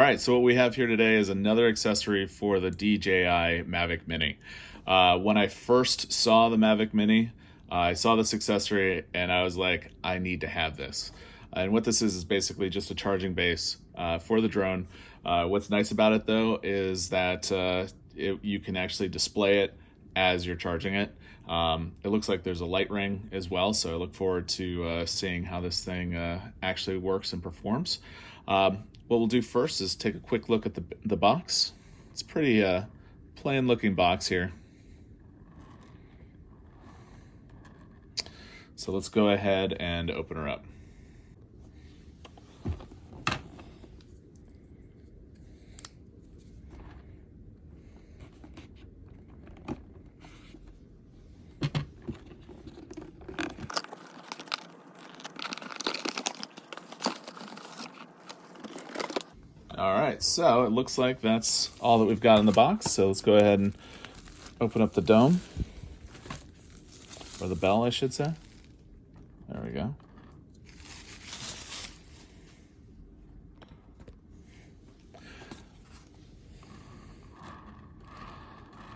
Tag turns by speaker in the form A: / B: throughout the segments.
A: right, so what we have here today is another accessory for the DJI Mavic Mini. When I first saw the Mavic Mini, I saw this accessory and I was like, I need to have this. And what this is basically just a charging base for the drone. What's nice about it though is that you can actually display it as you're charging it. It looks like there's a light ring as well, so I look forward to seeing how this thing actually works and performs. What we'll do first is take a quick look at the box. It's pretty plain looking box here. So let's go ahead and open her up. All right, so it looks like that's all that we've got in the box. So let's go ahead and open up the dome, or the bell, I should say. There we go.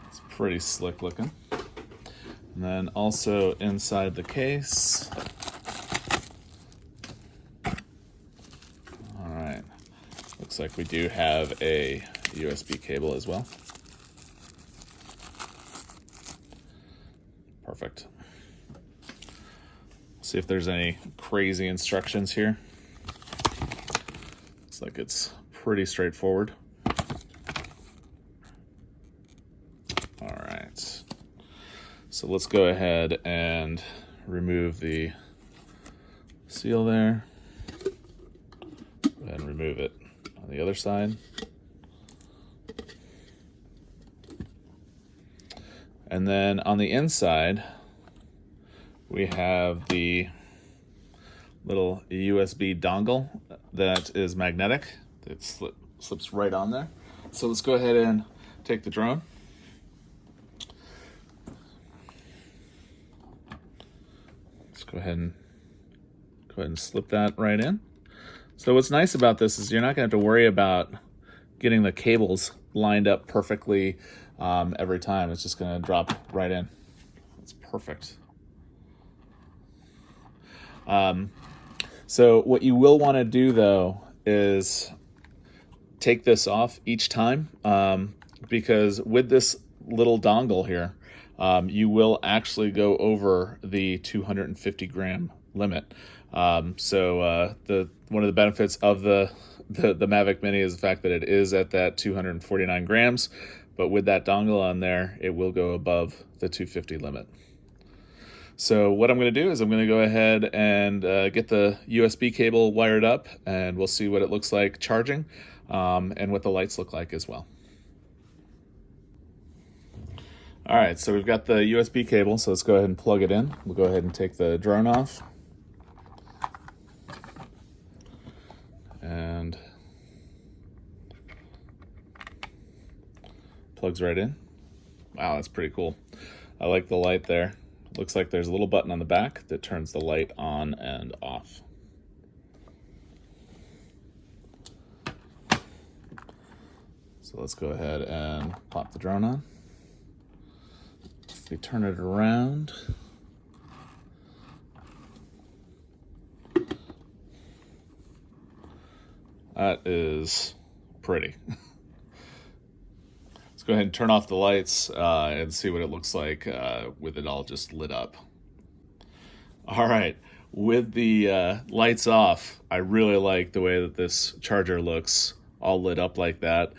A: It's pretty slick looking. And then also inside the case, looks like we do have a USB cable as well. Perfect. See if there's any crazy instructions here. Looks like it's pretty straightforward. All right. So let's go ahead and remove the seal there and remove it on the other side. And then on the inside, we have the little USB dongle that is magnetic. It slips right on there. So let's go ahead and take the drone. Let's go ahead and slip that right in. So what's nice about this is you're not going to have to worry about getting the cables lined up perfectly every time. It's just going to drop right in. It's perfect. So what you will want to do though is take this off each time, because with this little dongle here, you will actually go over the 250 gram limit. So one of the benefits of the Mavic Mini is the fact that it is at that 249 grams, but with that dongle on there, it will go above the 250 limit. So what I'm going to do is I'm going to go ahead and get the USB cable wired up, and we'll see what it looks like charging, and what the lights look like as well. All right, so we've got the USB cable, so let's go ahead and plug it in. We'll go ahead and take the drone off. And plugs right in. Wow, that's pretty cool. I like the light there. Looks like there's a little button on the back that turns the light on and off. So let's go ahead and pop the drone on. If we turn it around, that is pretty. Let's go ahead and turn off the lights and see what it looks like with it all just lit up. All right, with the lights off, I really like the way that this charger looks all lit up like that.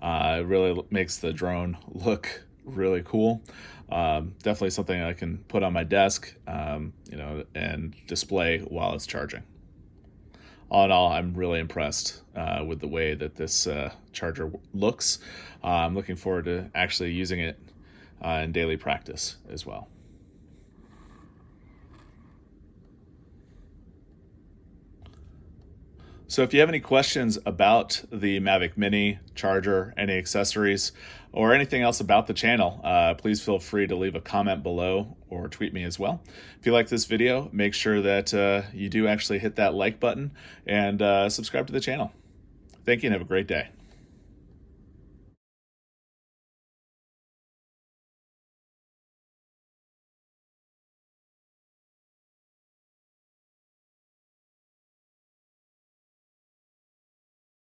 A: It really makes the drone look really cool. Definitely something I can put on my desk, and display while it's charging. All in all, I'm really impressed with the way that this charger looks. I'm looking forward to actually using it in daily practice as well. So if you have any questions about the Mavic Mini charger, any accessories, or anything else about the channel, please feel free to leave a comment below or tweet me as well. If you like this video, make sure that you do actually hit that like button and subscribe to the channel. Thank you and have a great day.